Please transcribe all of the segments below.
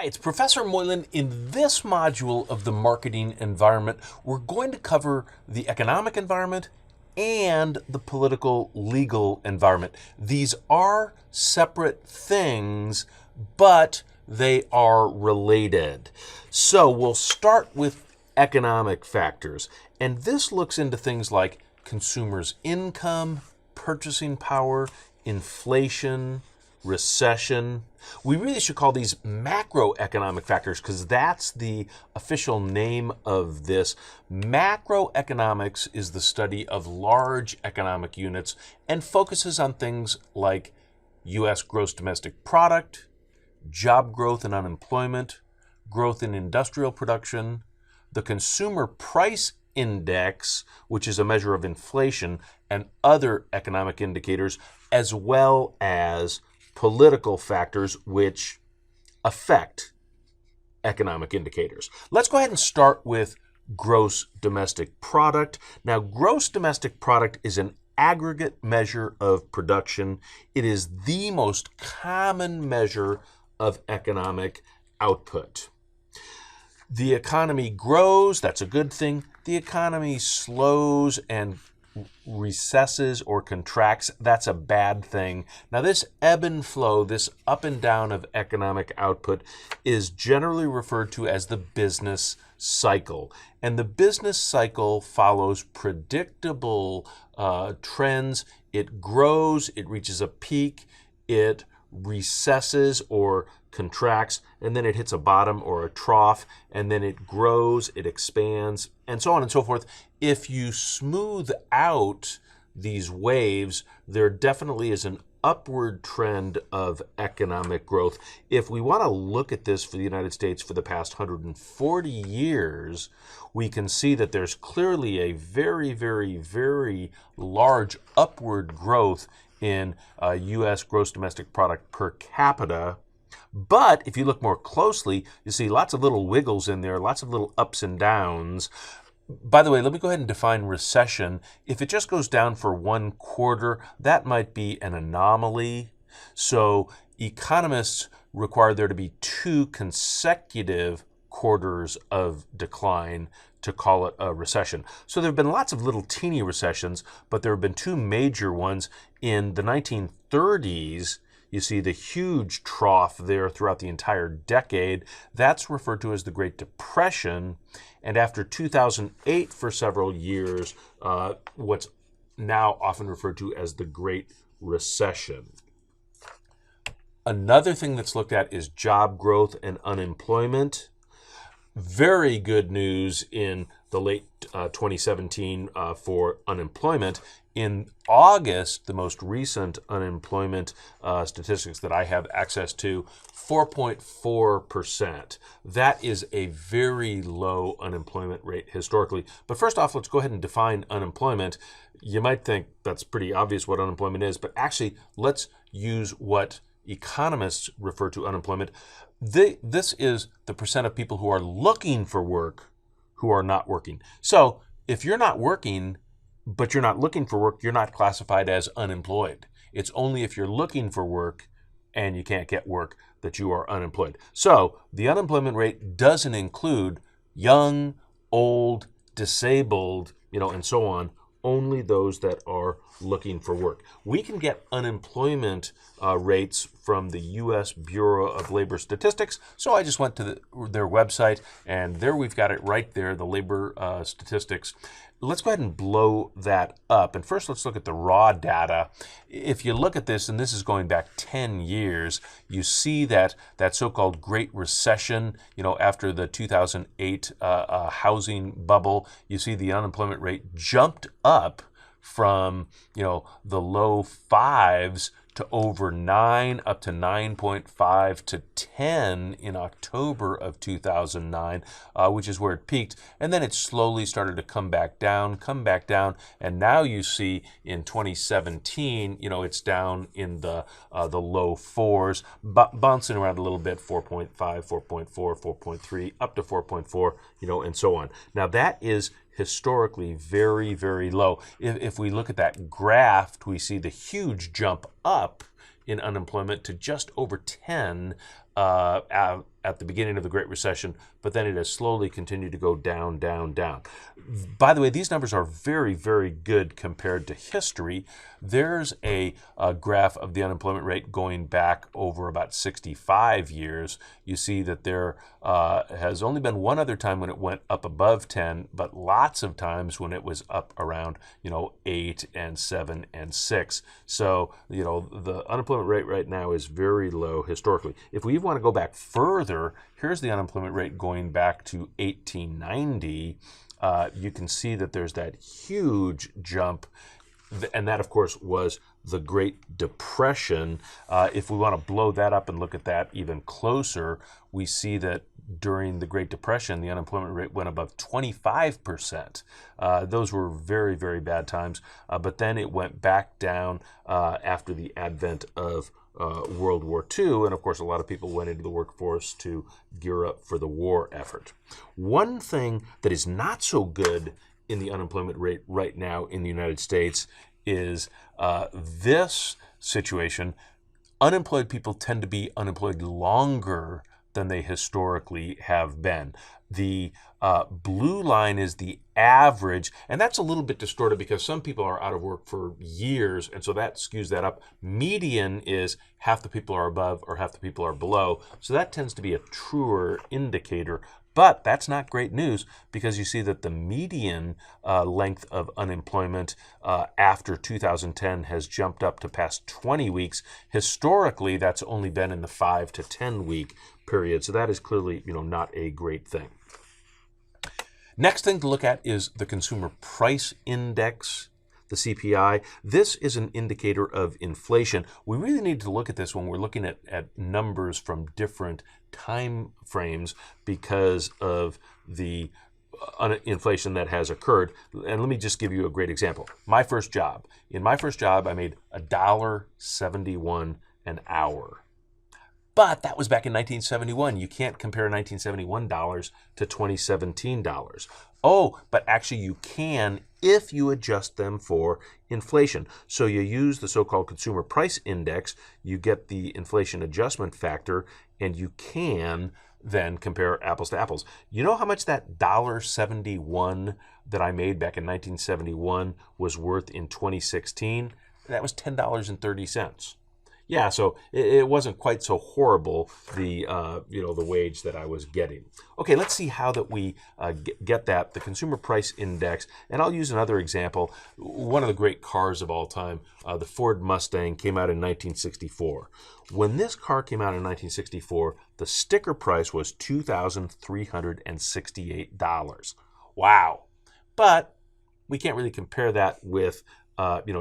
It's Professor Moylan. In this module of the marketing environment, we're going to cover the economic environment and the political legal environment. These are separate things, but they are related. So we'll start with economic factors, and this looks into things like consumers' income, purchasing power, inflation, recession. We really should call these macroeconomic factors because that's the official name of this. Macroeconomics is the study of large economic units and focuses on things like U.S. gross domestic product, job growth and unemployment, growth in industrial production, the consumer price index, which is a measure of inflation, and other economic indicators, as well as political factors which affect economic indicators. Let's go ahead and start with gross domestic product. Now, gross domestic product is an aggregate measure of production. It is the most common measure of economic output. The economy grows, that's a good thing. The economy slows and recesses or contracts, that's a bad thing. Now, this ebb and flow, this up and down of economic output is generally referred to as the business cycle. And the business cycle follows predictable trends. It grows, it reaches a peak, it recesses or contracts, and then it hits a bottom or a trough, and then it grows, it expands, and so on and so forth. If you smooth out these waves, there definitely is an upward trend of economic growth. If we want to look at this for the United States for the past 140 years, we can see that there's clearly a very, very, very large upward growth in U.S. gross domestic product per capita. But if you look more closely, you see lots of little wiggles in there, lots of little ups and downs. By the way, let me go ahead and define recession. If it just goes down for one quarter, that might be an anomaly. So economists require there to be two consecutive quarters of decline to call it a recession. So there have been lots of little teeny recessions, but there have been two major ones. In the 1930s, you see the huge trough there throughout the entire decade. That's referred to as the Great Depression. And after 2008, for several years, what's now often referred to as the Great Recession. Another thing that's looked at is job growth and unemployment. Very good news in the late 2017 for unemployment. In August, the most recent unemployment statistics that I have access to, 4.4%. That is a very low unemployment rate historically. But first off, let's go ahead and define unemployment. You might think that's pretty obvious what unemployment is, but actually let's use what economists refer to unemployment. This is the percent of people who are looking for work who are not working. So if you're not working, but you're not looking for work, you're not classified as unemployed. It's only if you're looking for work and you can't get work that you are unemployed. So the unemployment rate doesn't include young, old, disabled, and so on, only those that are looking for work. We can get unemployment rates from the U.S. Bureau of Labor Statistics. So I just went to their website, and there we've got it right there, the labor statistics. Let's go ahead and blow that up. And first, let's look at the raw data. If you look at this, and this is going back 10 years, you see that so-called Great Recession, after the 2008 housing bubble, you see the unemployment rate jumped up from, the low fives to over 9, up to 9.5 to 10 in October of 2009, which is where it peaked. And then it slowly started to come back down, and now you see in 2017, it's down in the low fours, bouncing around a little bit, 4.5, 4.4, 4.3, up to 4.4, and so on. Now that is historically very, very low. If we look at that graph, we see the huge jump up in unemployment to just over 10 at the beginning of the Great Recession, but then it has slowly continued to go down, down, down. By the way, these numbers are very, very good compared to history. There's a graph of the unemployment rate going back over about 65 years. You see that there has only been one other time when it went up above 10, but lots of times when it was up around 8 and 7 and 6. So the unemployment rate right now is very low historically. If we even want to go back further, here's the unemployment rate going back to 1890. You can see that there's that huge jump, and that, of course, was the Great Depression. If we want to blow that up and look at that even closer, we see that during the Great Depression, the unemployment rate went above 25%. Those were very, very bad times, but then it went back down after the advent of World War II, and of course a lot of people went into the workforce to gear up for the war effort. One thing that is not so good in the unemployment rate right now in the United States is this situation. Unemployed people tend to be unemployed longer than they historically have been. The blue line is the average, and that's a little bit distorted because some people are out of work for years, and so that skews that up. Median is half the people are above or half the people are below, so that tends to be a truer indicator. But that's not great news because you see that the median length of unemployment after 2010 has jumped up to past 20 weeks. Historically, that's only been in the 5 to 10 week period. So that is clearly, not a great thing. Next thing to look at is the Consumer Price Index, the CPI. This is an indicator of inflation. We really need to look at this when we're looking at numbers from different time frames because of the inflation that has occurred. And let me just give you a great example. My first job. In my first job, I made $1.71 an hour. But that was back in 1971. You can't compare 1971 dollars to 2017 dollars. Oh, but actually you can if you adjust them for inflation. So you use the so-called Consumer Price Index, you get the inflation adjustment factor, and you can then compare apples to apples. You know how much that $1.71 that I made back in 1971 was worth in 2016? That was $10.30. Yeah, so it wasn't quite so horrible, the wage that I was getting. Okay, let's see how that we get that, the Consumer Price Index. And I'll use another example. One of the great cars of all time, the Ford Mustang, came out in 1964. When this car came out in 1964, the sticker price was $2,368. Wow. But we can't really compare that with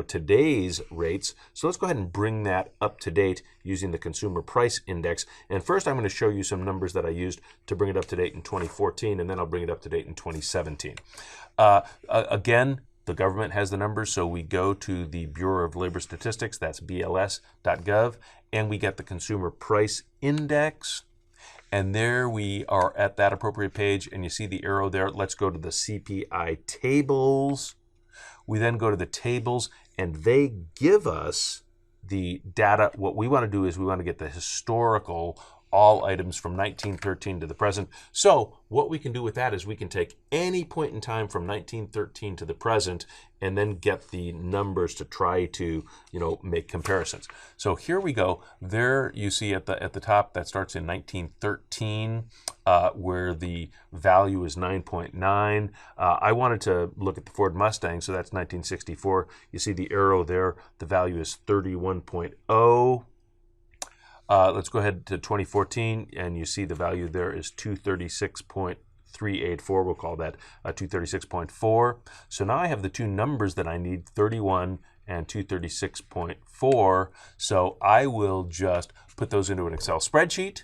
today's rates. So let's go ahead and bring that up to date using the Consumer Price Index. And first I'm going to show you some numbers that I used to bring it up to date in 2014, and then I'll bring it up to date in 2017. Again, the government has the numbers, so we go to the Bureau of Labor Statistics, that's bls.gov, and we get the Consumer Price Index. And there we are at that appropriate page, and you see the arrow there. Let's go to the CPI tables. We then go to the tables, and they give us the data. What we want to do is we want to get the historical, all items from 1913 to the present. So what we can do with that is we can take any point in time from 1913 to the present and then get the numbers to try to, make comparisons. So here we go. There you see at the top that starts in 1913, where the value is 9.9. I wanted to look at the Ford Mustang, so that's 1964. You see the arrow there. The value is 31.0. Let's go ahead to 2014, and you see the value there is 236.384. We'll call that 236.4. So now I have the two numbers that I need, 31 and 236.4. So I will just put those into an Excel spreadsheet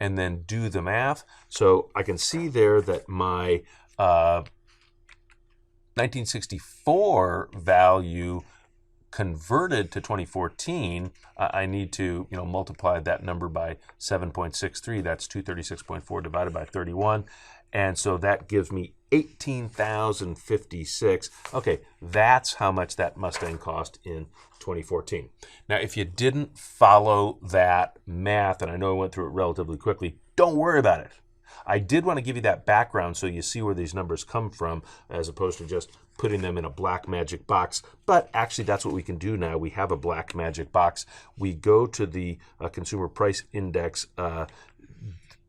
and then do the math. So I can see there that my 1964 value converted to 2014, I need to multiply that number by 7.63. That's 236.4 divided by 31. And so that gives me 18,056. Okay, that's how much that Mustang cost in 2014. Now, if you didn't follow that math, and I know I went through it relatively quickly, Don't worry about it. I did want to give you that background so you see where these numbers come from, as opposed to just putting them in a black magic box. But actually, that's what we can do now. We have a black magic box. We go to the Consumer Price Index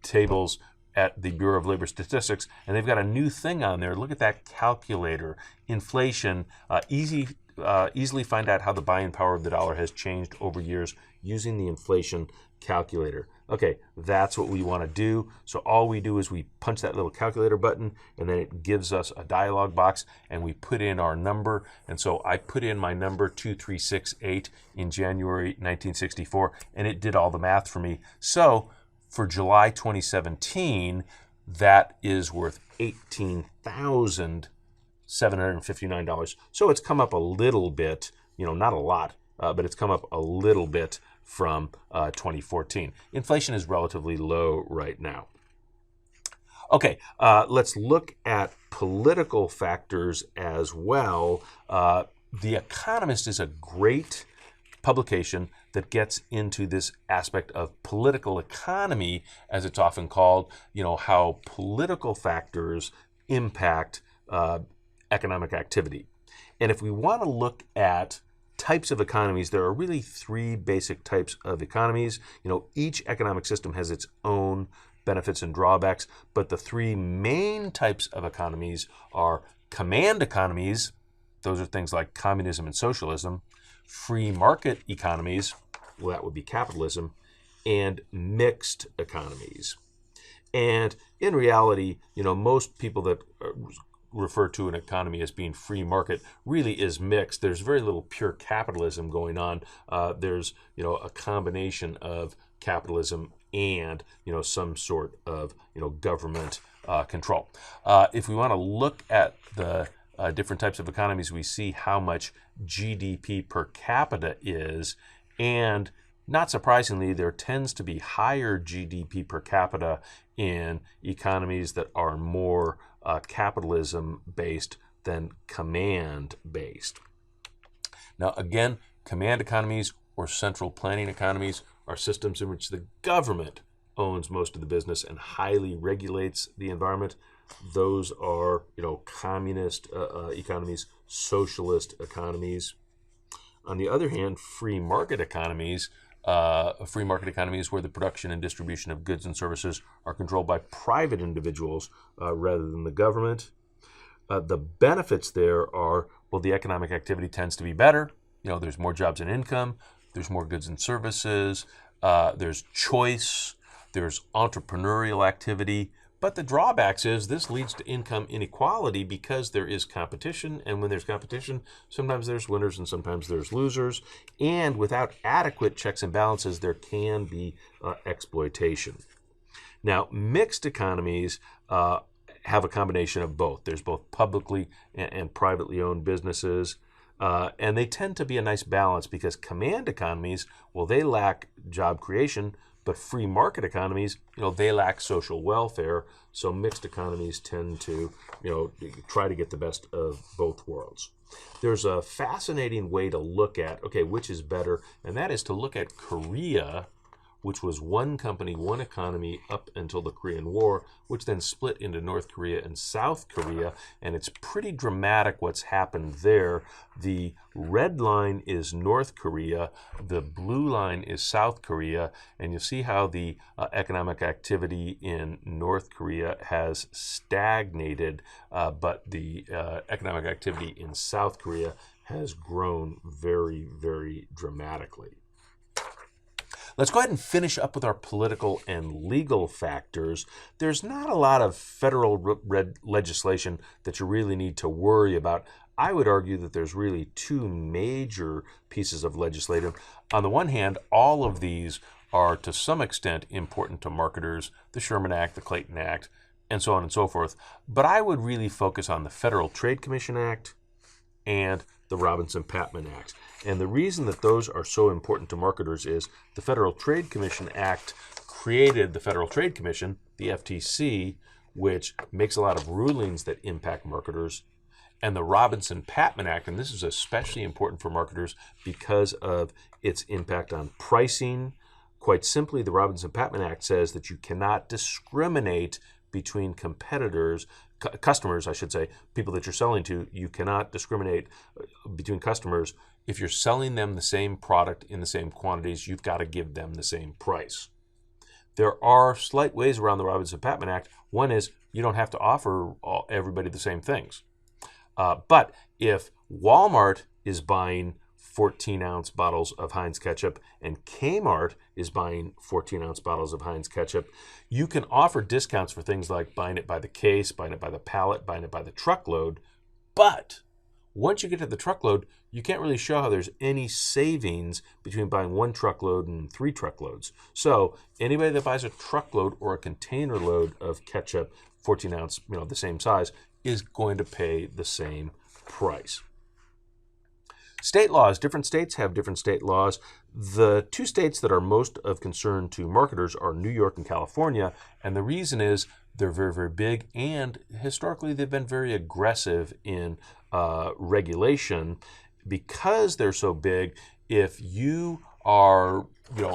tables at the Bureau of Labor Statistics, and they've got a new thing on there. Look at that calculator. Inflation, easily find out how the buying power of the dollar has changed over years using the inflation calculator. Okay, that's what we want to do. So all we do is we punch that little calculator button, and then it gives us a dialog box, and we put in our number. And so I put in my number 2368 in January 1964, and it did all the math for me. So for July 2017, that is worth $18,759. So it's come up a little bit, not a lot, but it's come up a little bit from 2014. Inflation is relatively low right now. Okay, let's look at political factors as well. The Economist is a great publication that gets into this aspect of political economy, as it's often called, how political factors impact economic activity. And if we want to look at types of economies, there are really three basic types of economies. Each economic system has its own benefits and drawbacks, but the three main types of economies are command economies. Those are things like communism and socialism. Free market economies, well, that would be capitalism, and mixed economies. And in reality, most people that refer to an economy as being free market really is mixed. There's very little pure capitalism going on. There's a combination of capitalism and some sort of government control. If we want to look at the different types of economies, we see how much GDP per capita is, and not surprisingly, there tends to be higher GDP per capita in economies that are more capitalism-based than command-based. Now, again, command economies or central planning economies are systems in which the government owns most of the business and highly regulates the environment. Those are, communist economies, socialist economies. On the other hand, free market economies where the production and distribution of goods and services are controlled by private individuals rather than the government. The benefits there are, the economic activity tends to be better. There's more jobs and income. There's more goods and services. There's choice. There's entrepreneurial activity. But the drawbacks is this leads to income inequality because there is competition. And when there's competition, sometimes there's winners and sometimes there's losers. And without adequate checks and balances, there can be exploitation. Now, mixed economies have a combination of both. There's both publicly and privately owned businesses. And they tend to be a nice balance because command economies, they lack job creation, but free market economies, they lack social welfare. So mixed economies tend to, try to get the best of both worlds. There's a fascinating way to look at, which is better, and that is to look at Korea, which was one company, one economy up until the Korean War, which then split into North Korea and South Korea. And it's pretty dramatic what's happened there. The red line is North Korea, the blue line is South Korea, and you see how the economic activity in North Korea has stagnated, but the economic activity in South Korea has grown very, very dramatically. Let's go ahead and finish up with our political and legal factors. There's not a lot of federal legislation that you really need to worry about. I would argue that there's really two major pieces of legislation. On the one hand, all of these are to some extent important to marketers, the Sherman Act, the Clayton Act, and so on and so forth. But I would really focus on the Federal Trade Commission Act and the Robinson-Patman Act. And the reason that those are so important to marketers is the Federal Trade Commission Act created the Federal Trade Commission, the FTC, which makes a lot of rulings that impact marketers. And the Robinson-Patman Act, and this is especially important for marketers because of its impact on pricing, Quite simply, the Robinson-Patman Act says that you cannot discriminate between competitors, customers, I should say, people that you're selling to. You cannot discriminate between customers. If you're selling them the same product in the same quantities, you've got to give them the same price. There are slight ways around the Robinson-Patman Act. One is you don't have to offer everybody the same things. But if Walmart is buying 14-ounce bottles of Heinz ketchup and Kmart is buying 14-ounce bottles of Heinz ketchup, you can offer discounts for things like buying it by the case, buying it by the pallet, buying it by the truckload. But once you get to the truckload, you can't really show how there's any savings between buying 1 truckload and 3 truckloads. So anybody that buys a truckload or a container load of ketchup, 14-ounce, the same size, is going to pay the same price. State laws. Different states have different state laws. The 2 states that are most of concern to marketers are New York and California, and the reason is they're very, very big, and historically they've been very aggressive in regulation. Because they're so big, if you are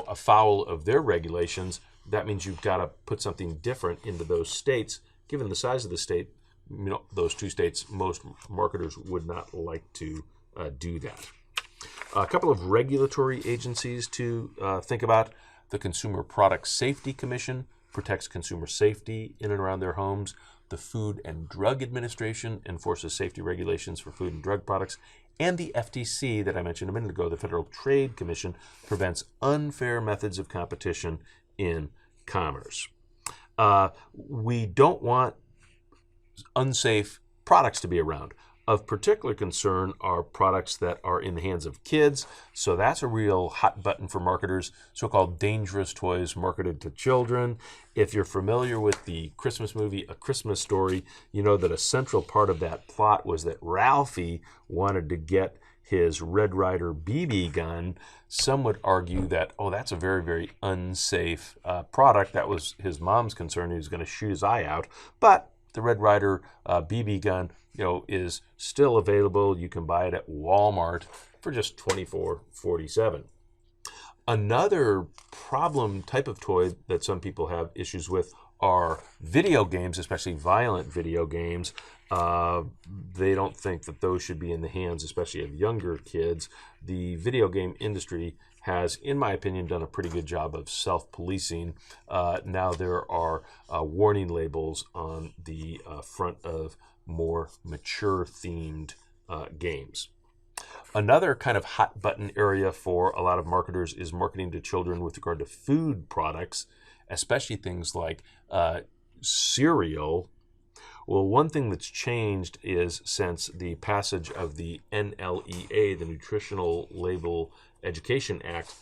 afoul of their regulations, that means you've got to put something different into those states. Given the size of the state, those 2 states, most marketers would not like to do that. A couple of regulatory agencies to think about. The Consumer Product Safety Commission protects consumer safety in and around their homes. The Food and Drug Administration enforces safety regulations for food and drug products. And the FTC that I mentioned a minute ago, the Federal Trade Commission, prevents unfair methods of competition in commerce. We don't want unsafe products to be around. Of particular concern are products that are in the hands of kids. So that's a real hot button for marketers, so-called dangerous toys marketed to children. If you're familiar with the Christmas movie, A Christmas Story, you know that a central part of that plot was that Ralphie wanted to get his Red Ryder BB gun. Some would argue that, that's a very, very unsafe product. That was his mom's concern. He was going to shoot his eye out. But the Red Ryder BB gun, is still available. You can buy it at Walmart for just $24.47. Another problem type of toy that some people have issues with are video games, especially violent video games. They don't think that those should be in the hands, especially of younger kids. The video game industry has, in my opinion, done a pretty good job of self-policing. Now there are warning labels on the front of more mature-themed games. Another kind of hot button area for a lot of marketers is marketing to children with regard to food products, especially things like cereal. Well, one thing that's changed is since the passage of the NLEA, the Nutritional Label Education Act,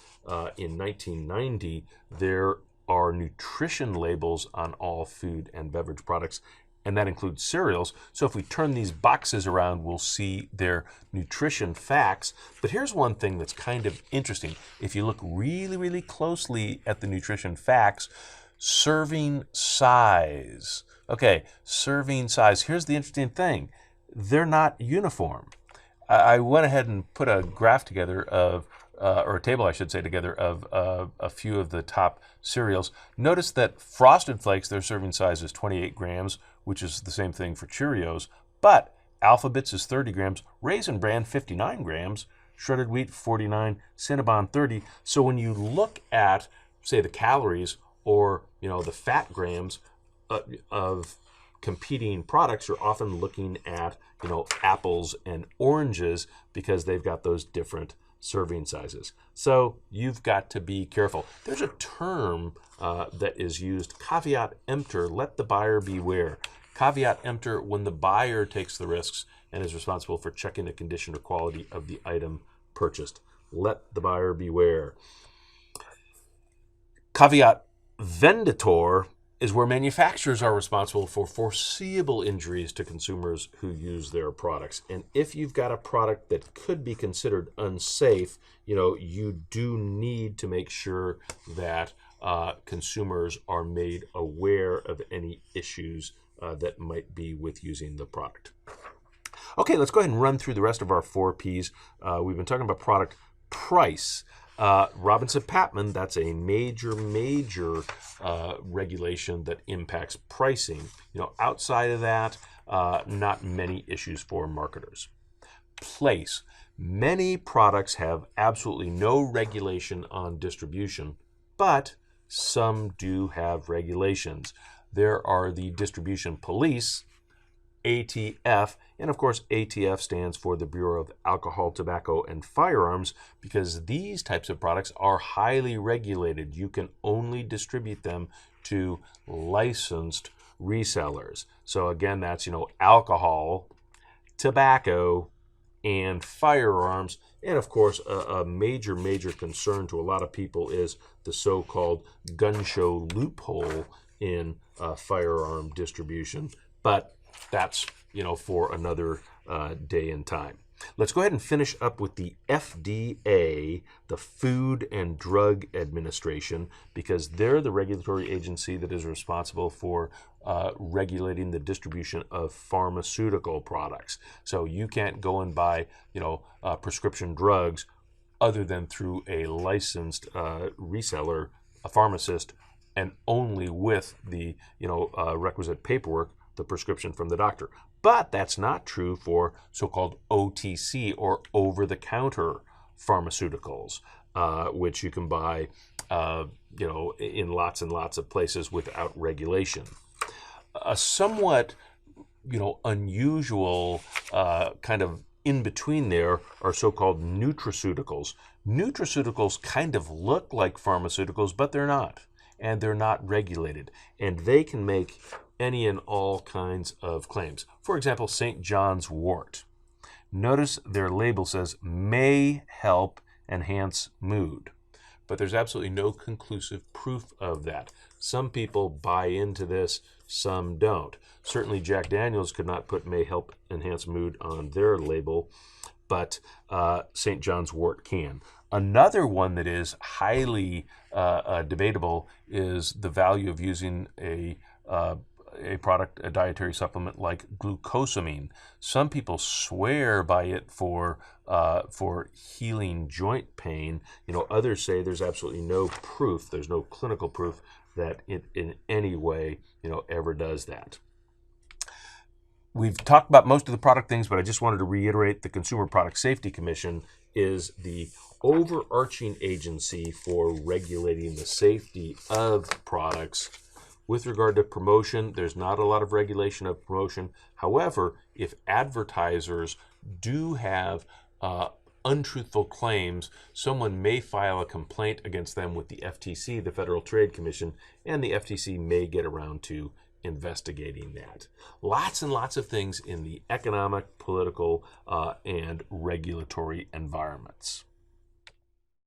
in 1990, there are nutrition labels on all food and beverage products, and that includes cereals. So if we turn these boxes around, we'll see their nutrition facts. But here's one thing that's kind of interesting. If you look really, really closely at the nutrition facts, serving size. Okay, serving size. Here's the interesting thing. They're not uniform. I went ahead and put a graph together of, or a table, I should say, together of a few of the top cereals. Notice that Frosted Flakes, their serving size is 28 grams, which is the same thing for Cheerios. But Alpha-Bits is 30 grams, Raisin Bran 59 grams, Shredded Wheat 49, Cinnabon 30. So when you look at, say, the calories or the fat grams of competing products, you're often looking at apples and oranges because they've got those different serving sizes. So you've got to be careful. There's a term that is used, caveat emptor, let the buyer beware. Caveat emptor, when the buyer takes the risks and is responsible for checking the condition or quality of the item purchased. Let the buyer beware. Caveat venditor is where manufacturers are responsible for foreseeable injuries to consumers who use their products. And if you've got a product that could be considered unsafe, you do need to make sure that consumers are made aware of any issues that might be with using the product. Okay, let's go ahead and run through the rest of our 4 Ps. We've been talking about product price. Robinson-Patman, that's a major regulation that impacts pricing. Outside of that, not many issues for marketers. Place. Many products have absolutely no regulation on distribution, but some do have regulations. There are the distribution police, ATF, and of course ATF stands for the Bureau of Alcohol, Tobacco, and Firearms, because these types of products are highly regulated. You can only distribute them to licensed resellers. So again, that's alcohol, tobacco, and firearms. And of course, a major concern to a lot of people is the so-called gun show loophole in firearm distribution. But that's, for another day and time. Let's go ahead and finish up with the FDA, the Food and Drug Administration, because they're the regulatory agency that is responsible for regulating the distribution of pharmaceutical products. So you can't go and buy, prescription drugs other than through a licensed reseller, a pharmacist, and only with the, requisite paperwork, the prescription from the doctor. But that's not true for so-called OTC, or over-the-counter pharmaceuticals, which you can buy, in lots and lots of places without regulation. A somewhat, unusual kind of in between there are so-called nutraceuticals. Nutraceuticals kind of look like pharmaceuticals, but they're not, and they're not regulated, and they can make any and all kinds of claims. For example, St. John's wort. Notice their label says may help enhance mood, but there's absolutely no conclusive proof of that. Some people buy into this, some don't. Certainly Jack Daniels could not put may help enhance mood on their label, but St. John's wort can. Another one that is highly debatable is the value of using a product, a dietary supplement like glucosamine. Some people swear by it for healing joint pain. Others say there's absolutely no proof, there's no clinical proof that it in any way, ever does that. We've talked about most of the product things, but I just wanted to reiterate the Consumer Product Safety Commission is the overarching agency for regulating the safety of products. With regard to promotion, there's not a lot of regulation of promotion. However, if advertisers do have untruthful claims, someone may file a complaint against them with the FTC, the Federal Trade Commission, and the FTC may get around to investigating that. Lots and lots of things in the economic, political, and regulatory environments.